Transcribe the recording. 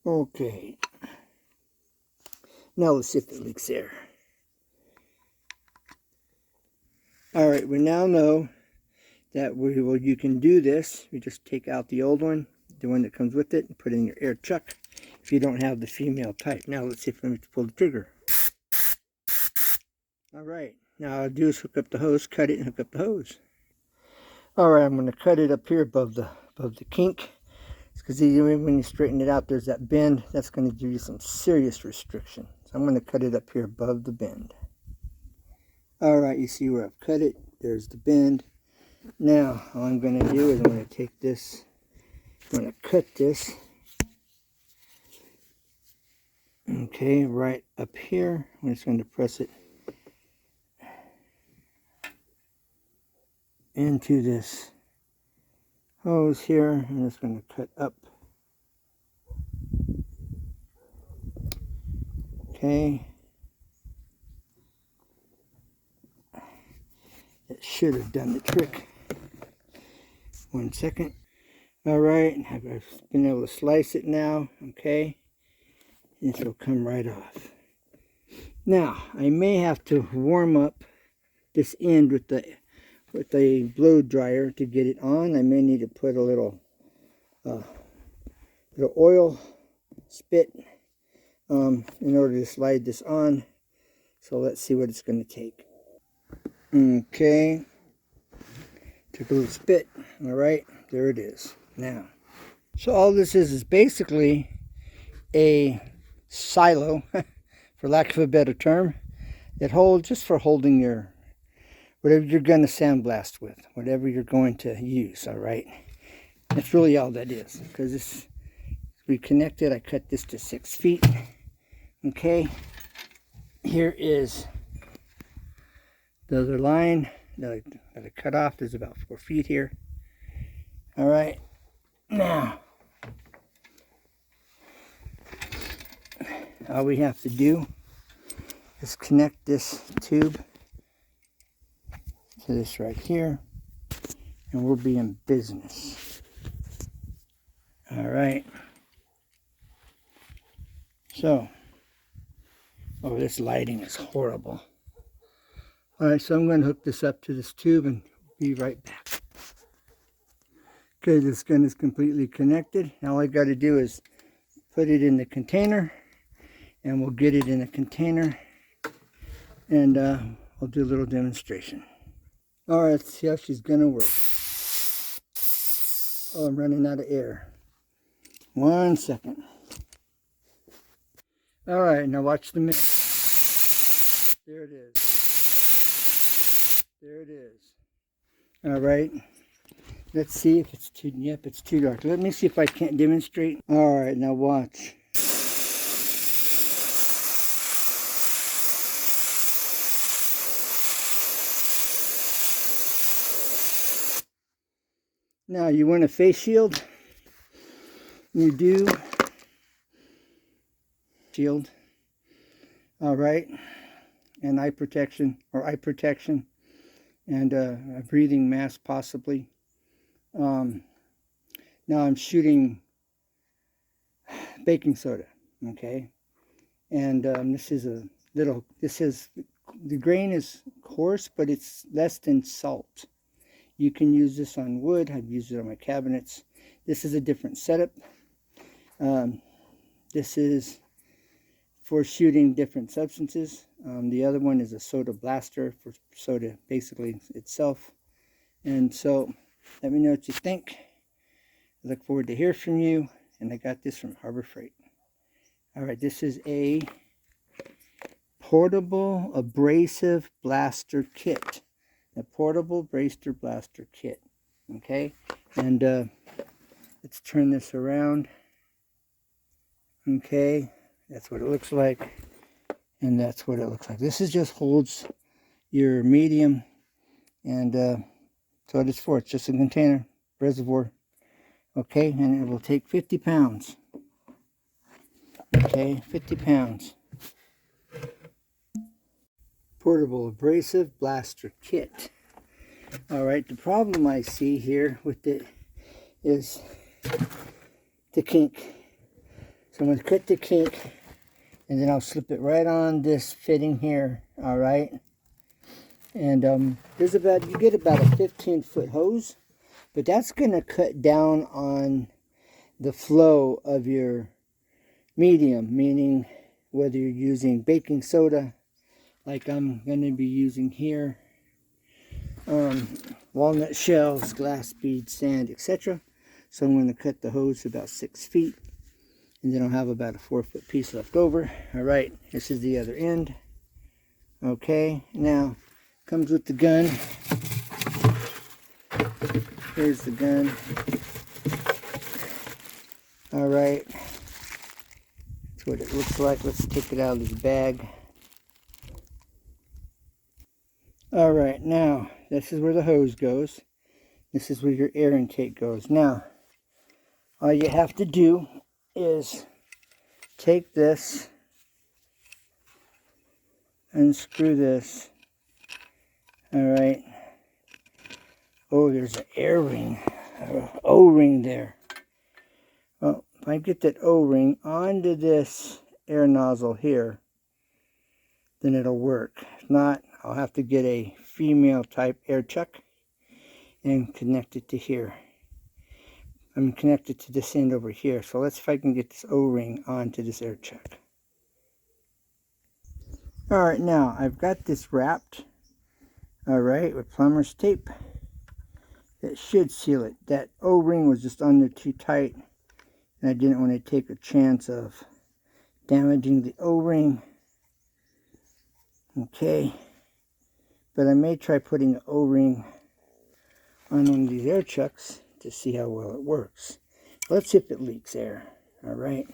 Okay. Now let's see if it leaks air. Alright, we now know that you can do this. You just take out the old one, the one that comes with it, and put it in your air chuck if you don't have the female type. Now let's see if I can pull the trigger. Alright, now all I'll do is hook up the hose, cut it, and hook up the hose. Alright, I'm going to cut it up here above the kink. Because when you straighten it out, there's that bend. That's going to give you some serious restriction. So I'm going to cut it up here above the bend. Alright, you see where I've cut it. There's the bend. Now, all I'm going to do is I'm going to take this, I'm going to cut this, okay, right up here. I'm just going to press it into this hose here. I'm just going to cut up. Okay. It should have done the trick. 1 second. Alright, I've been able to slice it now, okay? This will come right off. Now, I may have to warm up this end with the blow dryer to get it on. I may need to put a little oil spit in order to slide this on. So let's see what it's going to take. Okay, took a little spit. All right, there it is. Now, so all this is basically a silo, for lack of a better term, that holds just for holding your whatever you're going to sandblast with, whatever you're going to use. All right, that's really all that is. Because this reconnected, I cut this to 6 feet. Okay, here is the other line that I cut off. There's about 4 feet here. All right, now all we have to do is connect this tube to this right here, and we'll be in business. All right. So, oh, this lighting is horrible. All right, so I'm going to hook this up to this tube and be right back. Okay, this gun is completely connected. Now all I got to do is put it in the container, and we'll get it in a container, and I'll do a little demonstration. All right, let's see how she's going to work. Oh, I'm running out of air. 1 second. All right, now watch the mix. There it is. There it is. All right. Let's see if it's too, yep, it's too dark. Let me see if I can't demonstrate. All right, now watch. Now you want a face shield. You do. Shield. All right. And eye protection, and a breathing mask possibly. Now I'm shooting baking soda, okay, and this is the grain is coarse, but it's less than salt. You can use this on wood. I've used it on my cabinets. This is a different setup. This is for shooting different substances. The other one is a soda blaster for soda basically itself. And so let me know what you think. I look forward to hear from you. And I got this from Harbor Freight. All right, this is a portable abrasive blaster kit. A portable abrasive blaster kit. Okay, and let's turn this around. Okay, that's what it looks like. And that's what it looks like. This is just holds your medium, and that's what it's for. It's just a container, reservoir. Okay, and it will take 50 pounds. Okay, 50 pounds. Portable abrasive blaster kit. All right, the problem I see here with it is the kink. I'm going to cut the kink, and then I'll slip it right on this fitting here. All right. And there's about, you get about a 15-foot hose, but that's going to cut down on the flow of your medium, meaning whether you're using baking soda, like I'm going to be using here, walnut shells, glass beads, sand, etc. So I'm going to cut the hose to about 6 feet, and then I'll have about a 4-foot piece left over. All right, this is the other end. Okay, now comes with the gun. Here's the gun. All right, that's what it looks like. Let's take it out of this bag. All right, now this is where the hose goes. This is where your air intake goes. Now, all you have to do is take this, unscrew this. All right. Oh, there's an air ring, O-ring there. Well, if I get that O-ring onto this air nozzle here, then it'll work. If not, I'll have to get a female type air chuck and connect it to here. I'm connected to this end over here. So let's see if I can get this O-ring onto this air chuck. All right, now I've got this wrapped, all right, with plumber's tape. That should seal it. That O-ring was just on there too tight, and I didn't want to take a chance of damaging the O-ring. Okay, but I may try putting an O-ring on one of these air chucks to see how well it works. Let's see if it leaks air. All right.